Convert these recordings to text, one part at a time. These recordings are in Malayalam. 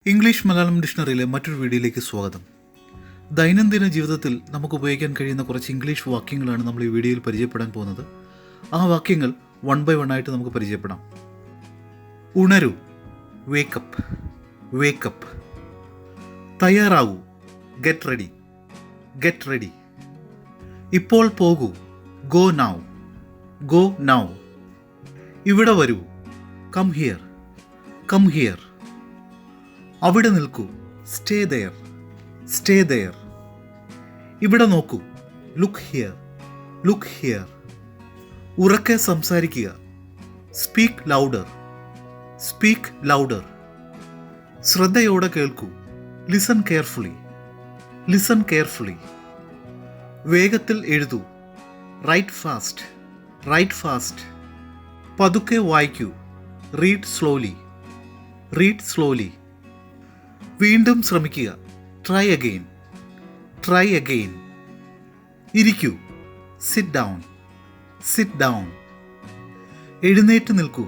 ഇംഗ്ലീഷ് മലയാളം ഡിക്ഷണറിയിലെ മറ്റൊരു വീഡിയോയിലേക്ക് സ്വാഗതം. ദൈനംദിന ജീവിതത്തിൽ നമുക്ക് ഉപയോഗിക്കാൻ കഴിയുന്ന കുറച്ച് ഇംഗ്ലീഷ് വാക്യങ്ങളാണ് നമ്മൾ ഈ വീഡിയോയിൽ പരിചയപ്പെടാൻ പോകുന്നത്. ആ വാക്യങ്ങൾ വൺ ബൈ വൺ ആയിട്ട് നമുക്ക് പരിചയപ്പെടാം. ഉണരൂ, വേക്കപ്പ്, വേക്കപ്പ്. തയ്യാറാകൂ, ഗെറ്റ് റെഡി, ഗെറ്റ് റെഡി. ഇപ്പോൾ പോകൂ, ഗോ നൗ, ഗോ നൗ. ഇവിടെ വരൂ, കം ഹിയർ, കം ഹിയർ. അവിടെ നിൽക്കൂ, സ്റ്റേ ദെയർ, സ്റ്റേ ദെയർ. ഇവിടെ നോക്കൂ, ലുക്ക് ഹിയർ, ലുക്ക് ഹിയർ. ഉറക്കെ സംസാരിക്കുക, സ്പീക്ക് ലൗഡർ, സ്പീക്ക് ലൗഡർ. ശ്രദ്ധയോടെ കേൾക്കൂ, ലിസൺ കെയർഫുള്ളി, ലിസൺ കെയർഫുള്ളി. വേഗത്തിൽ എഴുതൂ, റൈറ്റ് ഫാസ്റ്റ്, റൈറ്റ് ഫാസ്റ്റ്. പതുക്കെ വായിക്കൂ, റീഡ് സ്ലോലി, റീഡ് സ്ലോലി. വീണ്ടും ശ്രമിക്കുക, ട്രൈ അഗെയിൻ, ട്രൈ അഗെയിൻ. ഇരിക്കൂ, സിറ്റ് ഡൗൺ, സിറ്റ് ഡൗൺ. എഴുന്നേറ്റ് നിൽക്കൂ,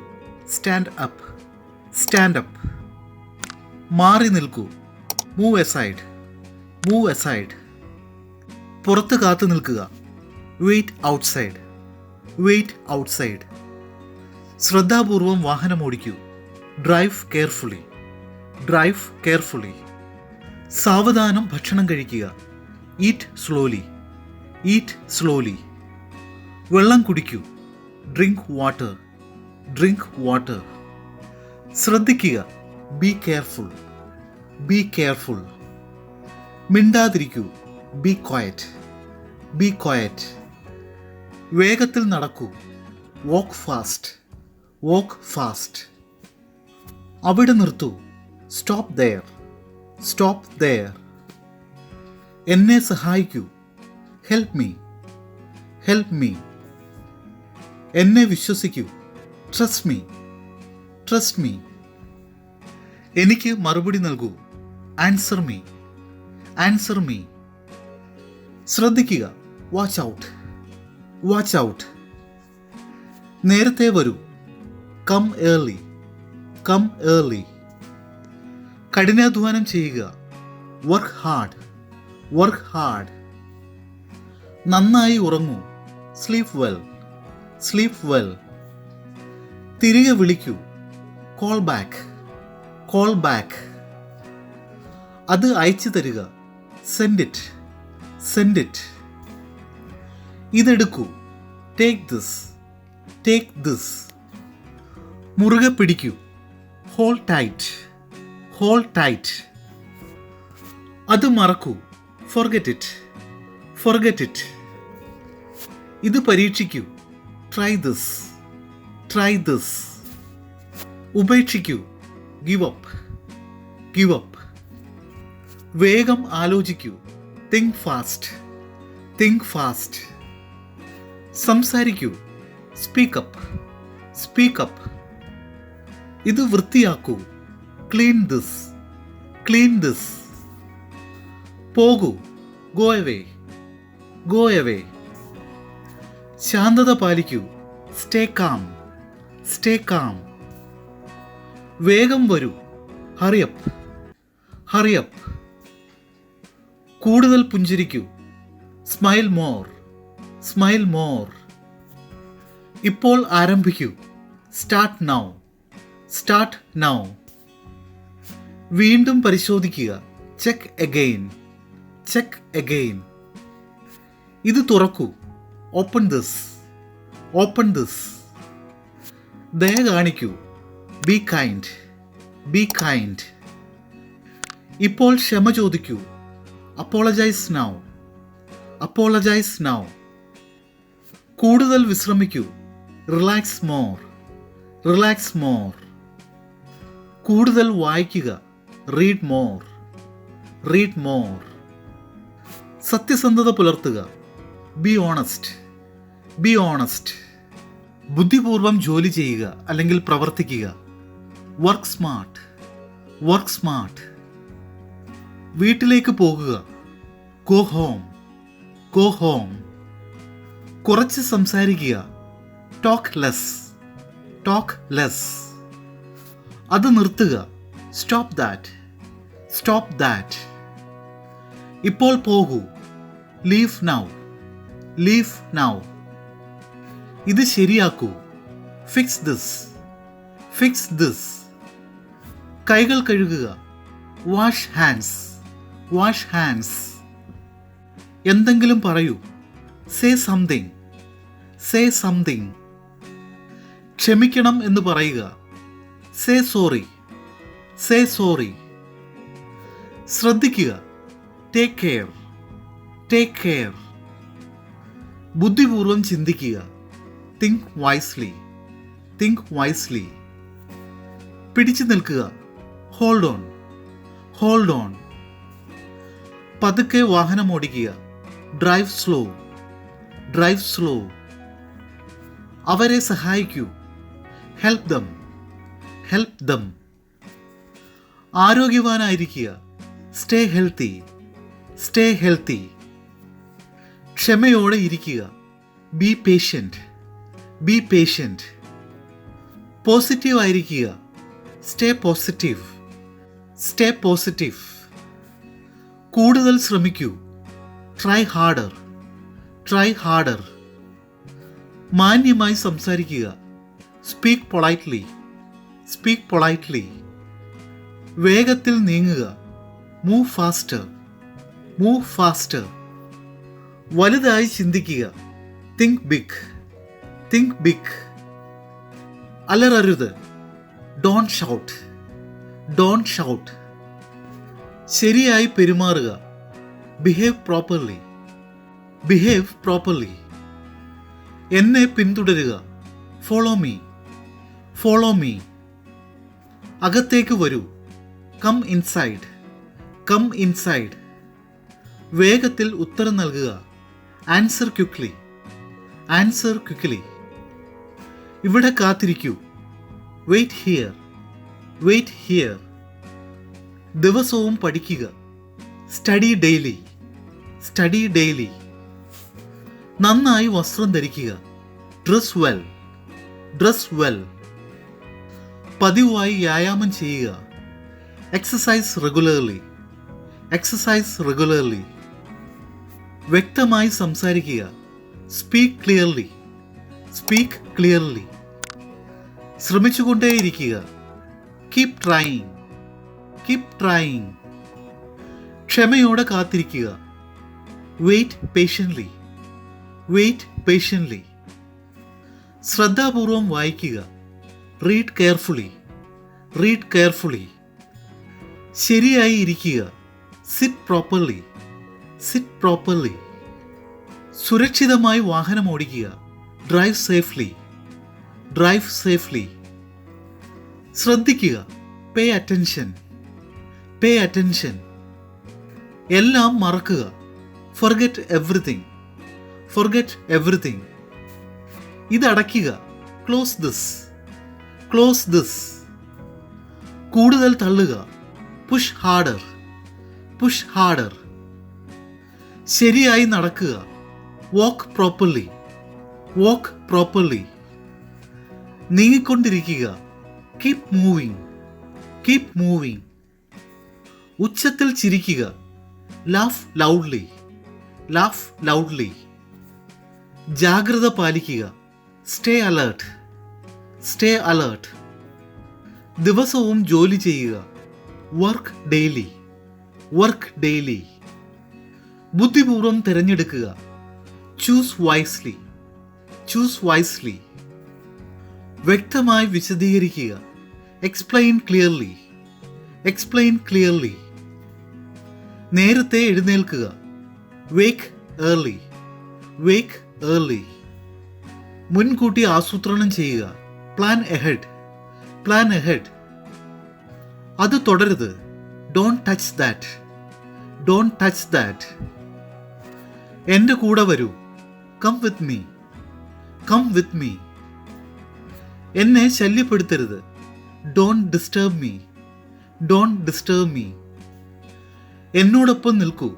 സ്റ്റാൻഡ് അപ്പ്, സ്റ്റാൻഡ് അപ്പ്. മാറി നിൽക്കൂ, മൂവ് എസൈഡ്, മൂവ് എസൈഡ്. പുറത്ത് കാത്തു നിൽക്കുക, വെയിറ്റ് ഔട്ട്സൈഡ്, വെയിറ്റ് ഔട്ട്സൈഡ്. ശ്രദ്ധാപൂർവം വാഹനം ഓടിക്കൂ, ഡ്രൈവ് കെയർഫുള്ളി, ഡ്രൈവ് കെയർഫുള്ളി. സാവധാനം ഭക്ഷണം കഴിക്കുക, ഈറ്റ് സ്ലോലി, ഈറ്റ് സ്ലോലി. വെള്ളം കുടിക്കൂ, ഡ്രിങ്ക് വാട്ടർ, ഡ്രിങ്ക് വാട്ടർ. ശ്രദ്ധിക്കുക, ബി കെയർഫുൾ, ബി കെയർഫുൾ. മിണ്ടാതിരിക്കൂ, ബി ക്വയറ്റ്, ബി ക്വയറ്റ്. വേഗത്തിൽ നടക്കൂ, വോക്ക് ഫാസ്റ്റ്, വോക്ക് ഫാസ്റ്റ്. അവിടെ നിർത്തൂ, സ്റ്റോപ്പ് ദെയർ, സ്റ്റോപ്പ് ദെയർ. എന്നെ സഹായിക്കൂ, ഹെൽപ്പ് മീ, ഹെൽപ്പ് മീ. എന്നെ വിശ്വസിക്കൂ, ട്രസ്റ്റ് മീ, ട്രസ്റ്റ് മീ. എനിക്ക് മറുപടി നൽകൂ, ആൻസർ മീ, ആൻസർ മീ. ശ്രദ്ധിക്കുക, വാച്ച് ഔട്ട്, വാച്ച് ഔട്ട്. നേരത്തെ വരൂ, കം ഏർലി, കം ഏർലി. കഠിനാധ്വാനം ചെയ്യുക, വർക്ക് ഹാർഡ്, വർക്ക് ഹാർഡ്. നന്നായി ഉറങ്ങൂ, സ്ലീപ്പ് വെൽ, സ്ലീപ്പ് വെൽ. തിരികെ വിളിക്കൂ, കോൾ ബാക്ക്, കോൾ ബാക്ക്. അത് അയച്ചു തരിക, സെൻഡ് ഇറ്റ്, സെൻഡ് ഇറ്റ്. ഇതെടുക്കൂ, ടേക്ക് ദിസ്, ടേക്ക് ദിസ്. മുറുകെ പിടിക്കൂ, ഹോൾഡ് ടൈറ്റ്, ഹോൾഡ് ടൈറ്റ്. അത് മറക്കൂ, ഫോർഗെറ്റ് ഇറ്റ്, ഫോർഗെറ്റ് ഇറ്റ്. ഇത് പരീക്ഷിക്കൂ, ട്രൈ ദിസ്, ട്രൈ ദിസ്. ഉപേക്ഷിക്കൂ, ഗിവ് അപ്പ്, ഗിവ് അപ്പ്. വേഗം ആലോചിക്കൂ, തിങ്ക് ഫാസ്റ്റ്, തിങ്ക് ഫാസ്റ്റ്. സംസാരിക്കൂ, സ്പീക്ക് അപ്പ്, സ്പീക്ക് അപ്പ്. ഇത് വൃത്തിയാക്കൂ, ക്ലീൻ ദിസ്, ക്ലീൻ ദിസ്. പോകൂ, ഗോ അവേ, ഗോ അവേ. ശാന്തത പാലിക്കൂ, സ്റ്റേ കാം, സ്റ്റേ കാം. വേഗം വരൂ, ഹറി അപ്പ്, ഹറി അപ്പ്. കൂടുതൽ പുഞ്ചിരിക്കൂ, സ്മൈൽ മോർ, സ്മൈൽ മോർ. ഇപ്പോൾ ആരംഭിക്കൂ, സ്റ്റാർട്ട് നൗ, സ്റ്റാർട്ട് നൗ. വീണ്ടും പരിശോധിക്കുക, ചെക്ക് അഗെയിൻ, ചെക്ക് അഗെയിൻ. ഇത് തുറക്കൂ, ഓപ്പൺ ദിസ്, ഓപ്പൺ ദിസ്. ദയ കാണിക്കൂ, ബി കൈൻഡ്, ബി കൈൻഡ്. ഇപ്പോൾ ക്ഷമ ചോദിക്കൂ, അപ്പോളജൈസ് നൗ, അപ്പോളജൈസ് നൗ. കൂടുതൽ വിശ്രമിക്കൂ, റിലാക്സ് മോർ, റിലാക്സ് മോർ. കൂടുതൽ വായിക്കുക, റീഡ് മോർ, റീഡ് മോർ. സത്യസന്ധത പുലർത്തുക, ബി ഓണസ്റ്റ്, ബി ഓണസ്റ്റ്. ബുദ്ധിപൂർവം ജോലി ചെയ്യുക അല്ലെങ്കിൽ പ്രവർത്തിക്കുക, വർക്ക് സ്മാർട്ട്, വർക്ക് സ്മാർട്ട്. വീട്ടിലേക്ക് പോകുക, ഗോ ഹോം, ഗോ ഹോം. കുറച്ച് സംസാരിക്കുക, ടോക്ക് ലെസ്, ടോക്ക് ലെസ്. അത് നിർത്തുക, സ്റ്റോപ്പ് ദാറ്റ്, സ്റ്റോപ്പ് ദാറ്റ്. ഇപ്പോൾ പോകൂ. Leave now. Leave now. ഇത് ശരിയാക്കൂ. Fix this. Fix this. കൈകൾ കഴുകുക. Wash hands. Wash hands. എന്തെങ്കിലും പറയൂ. Say something. Say something. ക്ഷമിക്കണം എന്ന് പറയുക. Say sorry. Say sorry. ശ്രദ്ധിക്കുക. Take care. Take care. ബുദ്ധിപൂർവം ചിന്തിക്കുക. Think wisely. Think wisely. പിടിച്ചു നിൽക്കുക. Hold on. Hold on. പതുക്കെ വാഹനം ഓടിക്കുക. Drive slow. Drive slow. അവരെ സഹായിക്കൂ. Help them. Help them. ആരോഗ്യവാനായിരിക്കുക. Stay healthy. Stay healthy. ക്ഷമയോടെ ഇരിക്കുക. B patient. Be patient. Positive ആയിരിക്കുക. Stay positive. Stay positive. കൂടുതൽ ശ്രമിക്കൂ. Try harder. Try harder. മാന്യമായി സംസാരിക്കുക. Speak politely. Speak politely. വേഗത്തിൽ നീങ്ങുക. Move faster. Move faster. വലുതായി ചിന്തിക്കുക. Think big. Think big. അലറരുത്. Don't shout. Don't shout. ശരിയായി പെരുമാറുക. Behave properly. Behave properly. എന്നെ പിന്തുടരുക. Follow me. Follow me. അകത്തേക്ക് വരൂ. Come inside. Come inside. വേഗത്തിൽ ഉത്തരം നൽകുക. Answer quickly. Answer quickly. ഇവിടെ കാത്തിരിക്കൂ. Wait here. Wait here. ദിവസവും പഠിക്കുക. Study daily. Study daily. നന്നായി വസ്ത്രം ധരിക്കുക. Dress well. Dress well. പതിവായി വ്യായാമം ചെയ്യുക. Exercise regularly. Exercise regularly. വ്യക്തമായി സംസാരിക്കുക. Speak clearly. Speak clearly. ശ്രമിച്ചുകൊണ്ടേയിരിക്കുക. Keep trying. Keep trying. ക്ഷമയോടെ കാത്തിരിക്കുക. Wait patiently. Wait patiently. ശ്രദ്ധാപൂർവം വായിക്കുക. Read carefully. Read carefully. ശരിയായി ഇരിക്കുക. Sit properly. Sit properly. സുരക്ഷിതമായി വാഹനം ഓടിക്കുക. Drive safely. Drive safely. ശ്രദ്ധിക്കുക. Pay attention. Pay attention. എല്ലാം മറക്കുക. Forget everything. Forget everything. ഇതടയ്ക്കുക. Close this. Close this. കൂടുതൽ തള്ളുക. Push harder. Push harder. ശരിയായി നടക്കുക. Walk properly. Walk properly. നീങ്ങിക്കൊണ്ടിരിക്കുക. Keep moving. Keep moving. ഉച്ചത്തിൽ ചിരിക്കുക. Laugh loudly. Laugh loudly. ജാഗ്രത പാലിക്കുക. Stay alert. Stay alert. ദിവസവും ജോലി ചെയ്യുക. Work daily. Work daily. ബുദ്ധിപൂർവം തിരഞ്ഞെടുക്കുക. Choose wisely. Choose wisely. വ്യക്തമായി വിശദീകരിക്കുക. Explain clearly. Explain clearly. നേരത്തെ എഴുന്നേൽക്കുക. Wake early. Wake early. മുൻകൂട്ടി ആസൂത്രണം ചെയ്യുക. Plan ahead. Plan ahead. അത് തുടരുത്. Don't touch that. Don't touch that. എൻ്റെ കൂടെ വരൂ. Come with me. Come with me. എന്നെ ശല്യപ്പെടുത്തരുത്. Don't disturb me. Don't disturb me. എന്നോടൊപ്പം നിൽക്കൂ.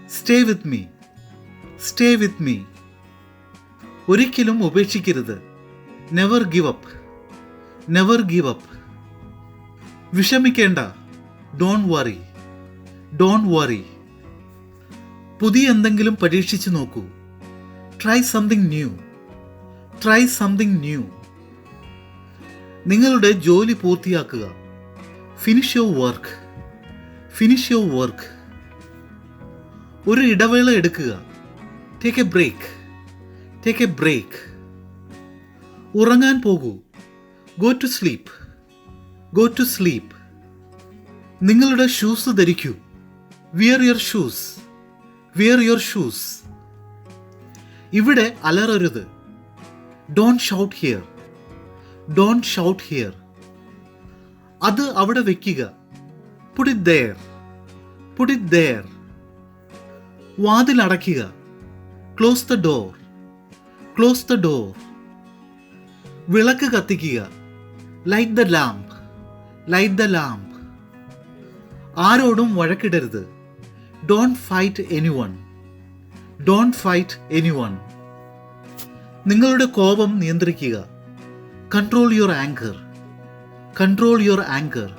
Stay with me. Stay with me. ഒരിക്കലും ഉപേക്ഷിക്കരുത്. Never give up. Never give up. വിഷമിക്കേണ്ട. Don't worry. Don't worry. പുതിയ എന്തെങ്കിലും പരീക്ഷിച്ചു നോക്കൂ. Try something new. Try something new. നിങ്ങളുടെ ജോലി പൂർത്തിയാക്കുക. Finish your work. Finish your work. ഒരു ഇടവേള എടുക്കുക. Take a break. Take a break. ഉറങ്ങാൻ പോകൂ. Go to sleep. Go to sleep. നിങ്ങളുടെ ഷൂസ് ധരിക്കൂ. Wear your shoes. Wear your shoes. ഇവിടെ അലറരുത്. Don't shout here. Don't shout here. അത് അവിടെ വെക്കുക. Put it there. Put it there. വാതിൽ അടയ്ക്കുക. Close the door. Close the door. വിളക്ക് കത്തിക്കുക. Light the lamp. Light the lamp. ആരോടും വഴക്കിടരുത്. Don't fight anyone. Don't fight anyone. നിങ്ങളുടെ കോപം നിയന്ത്രിക്കുക. Control your anger. Control your anger.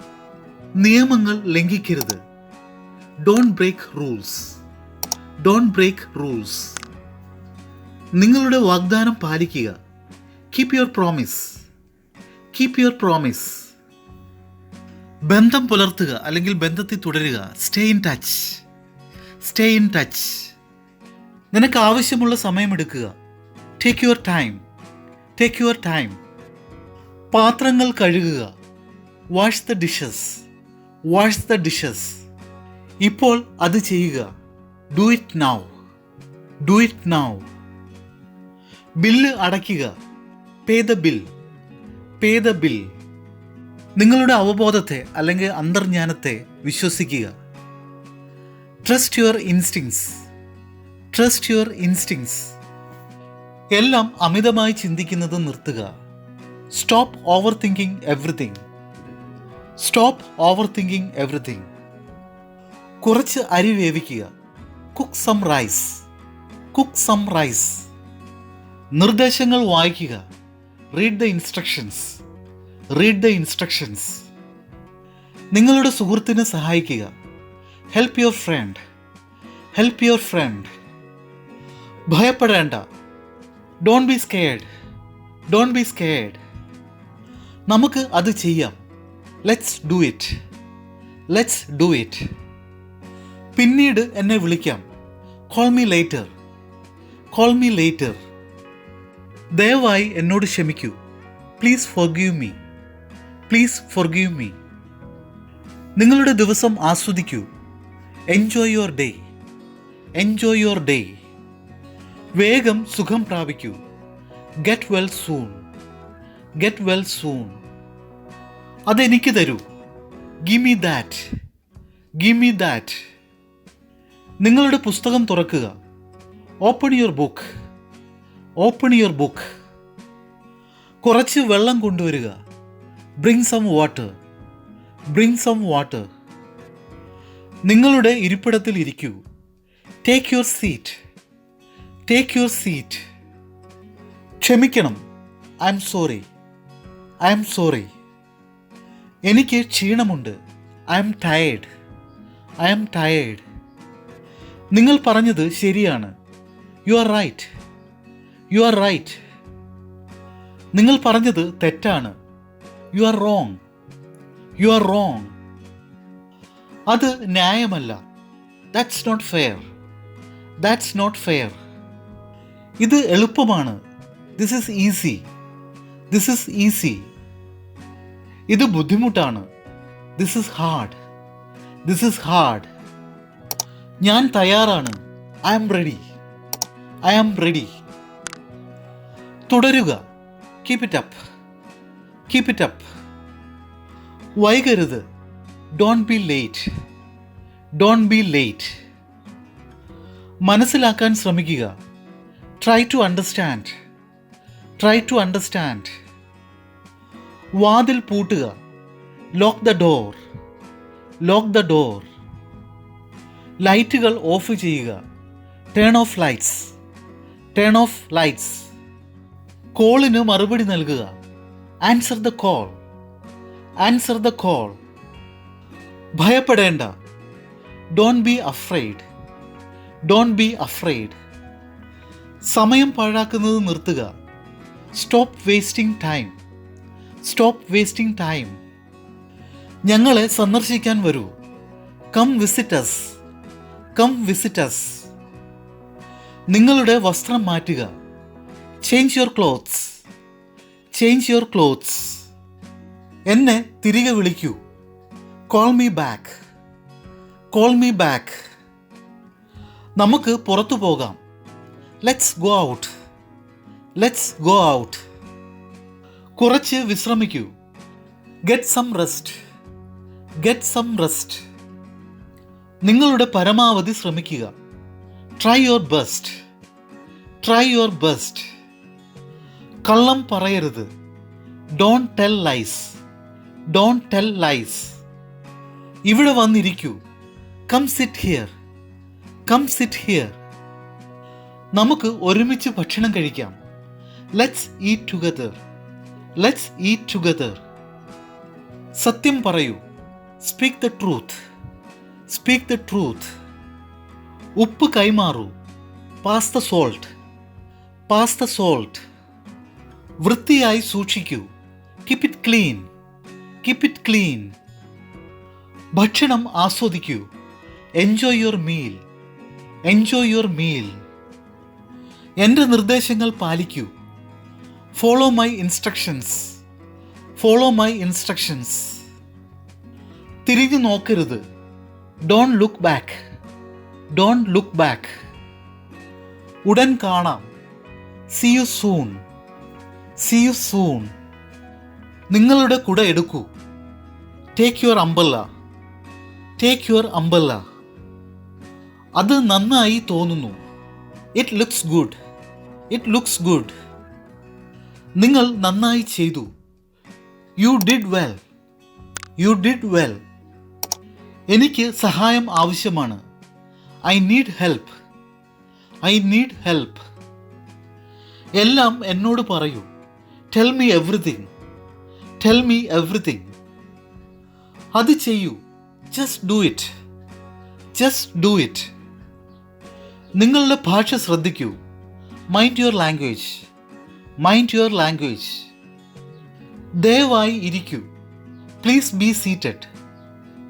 നിയമങ്ങൾ ലംഘിക്കരുത്. Don't break rules. Don't break rules. നിങ്ങളുടെ വാഗ്ദാനം പാലിക്കുക. Keep your promise. Keep your promise. ബന്ധം പുലർത്തുക അല്ലെങ്കിൽ ബന്ധത്തിൽ തുടരുക. Stay in touch. Stay in touch. നിനക്ക് ആവശ്യമുള്ള സമയമെടുക്കുക. Take your time. Take your time. പാത്രങ്ങൾ കഴുകുക. Wash the dishes. Wash the dishes. ഇപ്പോൾ അത് ചെയ്യുക. Do it now. Do it now. Bill അടയ്ക്കുക. Pay the bill. Pay the bill. നിങ്ങളുടെ അവബോധത്തെ അല്ലെങ്കിൽ അന്തർജ്ഞാനത്തെ വിശ്വസിക്കുക. Trust your instincts. Trust your instincts. എല്ലാം അമിതമായി ചിന്തിക്കുന്നത് നിർത്തുക. Stop over thinking everything. Stop over thinking everything. കുറച്ച് അരി വേവിക്കുക. Cook some rice. Cook some rice. നിർദ്ദേശങ്ങൾ വായിക്കുക. Read the instructions. Read the instructions. നിങ്ങളുടെ സുഹൃത്തിനെ സഹായിക്കുക. Help your friend. Help your friend. ഭയപ്പെടേണ്ട. Don't be scared. Don't be scared. നമുക്ക് അത് ചെയ്യാം. Let's do it. Let's do it. പിന്നീട് എന്നെ വിളിക്കാം. Call me later. Call me later. ദയവായി എന്നോട് ക്ഷമിക്കൂ. Please forgive me. Please forgive me. നിങ്ങളുടെ ദിവസം ആസ്വദിക്കൂ. Enjoy your day. Enjoy your day. വേഗം സുഖം പ്രാപിക്കൂ. Get well soon. Get well soon. അതെനിക്ക് തരൂ. Give me that. Give me that. നിങ്ങളുടെ പുസ്തകം തുറക്കുക. Open your book. Open your book. കുറച്ച് വെള്ളം കൊണ്ടുവരിക. Bring some water. Bring some water. നിങ്ങളുടെ ഇരിപ്പിടത്തിൽ ഇരിക്കൂ. Take your seat. Take your seat. ക്ഷമിക്കണം. I'm sorry. I'm sorry. എനിക്ക് ക്ഷീണമുണ്ട്. I'm tired. I'm tired. നിങ്ങൾ പറഞ്ഞത് ശരിയാണ്. U are right. You are right. നിങ്ങൾ പറഞ്ഞത് തെറ്റാണ്. You are wrong. You are wrong. അത് ന്യായമല്ല. That's not fair. That's not fair. ഇത് എളുപ്പമാണ്. This is easy. This is easy. ഇത് ബുദ്ധിമുട്ടാണ്. This is hard. This is hard. ഞാൻ തയ്യാറാണ്. I am ready. I am ready. തുടരുക. Keep it up. Keep it up. വൈകരുത്. Don't be late. Don't be late. മനസ്സിലാക്കാൻ ശ്രമിക്കുക. Try to understand. Try to understand. വാതിൽ പൂട്ടുക. Lock the door. Lock the door. ലൈറ്റുകൾ ഓഫ് ചെയ്യുക. Turn off lights. Turn off lights. കോളിന് മറുപടി നൽകുക. Answer the call. Answer the call. ഭയപ്പെടേണ്ട. Don't be afraid. Don't be afraid. സമയം പാഴാക്കുന്നത് നിർത്തുക. Stop wasting time. Stop wasting time. ഞങ്ങളെ സന്ദർശിക്കാൻ വരൂ. Come visit us. Come visit us. നിങ്ങളുടെ വസ്ത്രം മാറ്റുക. Change your clothes. Change your clothes. എന്നെ തിരികെ വിളിക്കൂ. Call me back. Call me back. നമുക്ക് പുറത്തു പോകാം. Let's go out. Let's go out. കുറച്ച് വിശ്രമിക്കൂ. Get some rest. Get some rest. നിങ്ങളുടെ പരമാവധി ശ്രമിക്കുക. Try your best. Try your best. കള്ളം പറയരുത്. Don't tell lies. Don't tell lies. ഇവിടെ വന്നിരിക്കൂ. Come sit here. Come sit here. നമുക്ക് ഒരുമിച്ച് ഭക്ഷണം കഴിക്കാം. Let's eat together. Let's eat together. സത്യം പറയൂ. Speak the truth. Speak the truth. ഉപ്പ് കൈമാറൂ. Pass the salt. Pass the salt. വൃത്തിയായി സൂക്ഷിക്കൂ. Keep it clean. Keep it clean. ഭക്ഷണം ആസ്വദിക്കൂ. Enjoy your meal. Enjoy your meal. എൻ്റെ നിർദ്ദേശങ്ങൾ പാലിക്കൂ. Follow my instructions. Follow my instructions. തിരിഞ്ഞു നോക്കരുത്. Don't look back. Don't look back. ഉടൻ കാണാം. See you soon. See you soon. നിങ്ങളുടെ കുട എടുക്കൂ. Take your umbrella. Take your umbrella. അത് നന്നായി തോന്നുന്നു. It looks good. It looks good. നിങ്ങൾ നന്നായി ചെയ്തു. You did well. You did well. എനിക്ക് സഹായം ആവശ്യമാണ്. I need help. I need help. എല്ലാം എന്നോട് പറയൂ. Tell me everything. Tell me everything. അത് ചെയ്യൂ. Just do it. Just do it. നിങ്ങളുടെ ഭാഷ ശ്രദ്ധിക്കൂ. Mind your language. Mind your language. ദയവായി ഇരിക്കൂ. Please be seated.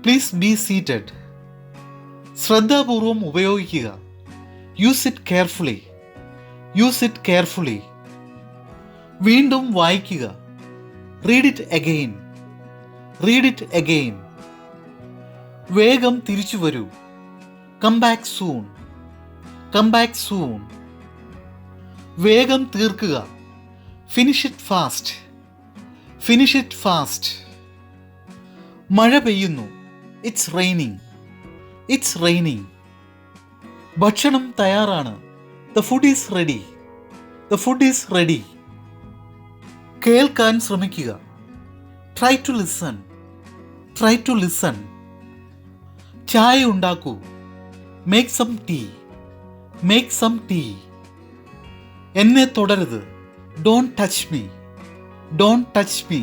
Please be seated. ശ്രദ്ധാപൂർവം ഉപയോഗിക്കുക. Use it carefully. Use it carefully. വീണ്ടും വായിക്കുക. Read it again. Read it again. വേഗം തിരിച്ചു വരൂ. Come back soon. Come back soon. വേഗം തീർക്കുക. Finish it fast. Finish it fast. മഴ പെയ്യുന്നു. It's raining. It's raining. ഭക്ഷണം തയ്യാറാണ്. The food is ready. The food is ready. കേൾക്കാൻ ശ്രമിക്കുക. Try to listen. Try to listen. ചായ ഉണ്ടാക്കൂ. Make some tea. Make some tea. എന്നെ തുടരുത്. Don't touch me. Don't touch me.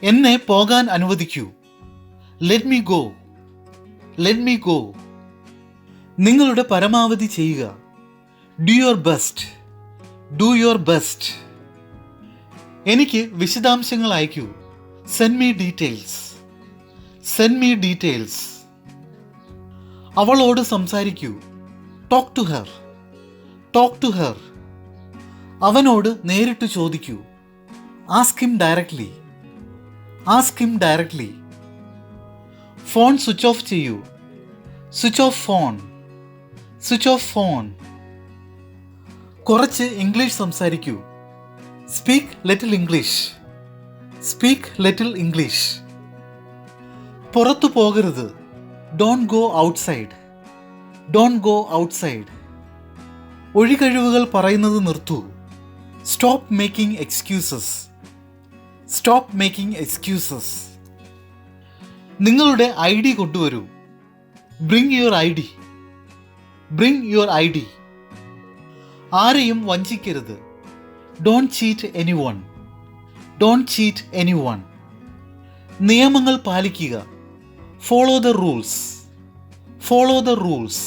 എന്നെ പോകാൻ അനുവദിക്കൂ. Let me go. Let me go. നിങ്ങളുടെ പരമാവധി ചെയ്യുക. Do your best. Do your best. എനിക്ക് വിശദാംശങ്ങൾ അയക്കൂ. Send me details. Send me details. അവളോട് സംസാരിക്കൂ. Talk to her. Talk to her. അവനോട് നേരിട്ട് ചോദിക്കൂ. Ask him directly. Ask him directly. Phone switch off ചെയ്യൂ. Switch off phone. Switch off phone. കുറച്ച് ഇംഗ്ലീഷ് സംസാരിക്കൂ. Speak little English. Speak little English. പുറത്തു പോകരുത്. Don't go outside. Don't go outside. ഒഴികഴിവുകൾ പറയുന്നത് നിർത്തൂ. Stop making excuses. Stop making excuses. നിങ്ങളുടെ ID കൊണ്ടുവരൂ. Bring your ID. Bring your ID. ആരെയും വഞ്ചിക്കരുത്. Don't cheat anyone. Don't cheat anyone. നിയമങ്ങൾ പാലിക്കുക. Follow the rules. Follow the rules.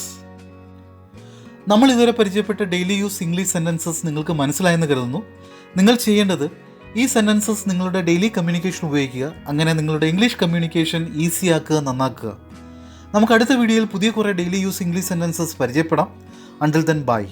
നമ്മൾ ഇതുവരെ പരിചയപ്പെട്ട ഡെയിലി യൂസ് ഇംഗ്ലീഷ് സെൻറ്റൻസസ് നിങ്ങൾക്ക് മനസ്സിലായെന്ന് കരുതുന്നു. നിങ്ങൾ ചെയ്യേണ്ടത് ഈ സെൻറ്റൻസസ് നിങ്ങളുടെ ഡെയിലി കമ്മ്യൂണിക്കേഷൻ ഉപയോഗിക്കുക. അങ്ങനെ നിങ്ങളുടെ ഇംഗ്ലീഷ് കമ്മ്യൂണിക്കേഷൻ ഈസി ആക്കുക, നന്നാക്കുക. നമുക്ക് അടുത്ത വീഡിയോയിൽ പുതിയ കുറേ ഡെയിലി യൂസ് ഇംഗ്ലീഷ് സെൻറ്റൻസസ് പരിചയപ്പെടാം. Until then bye.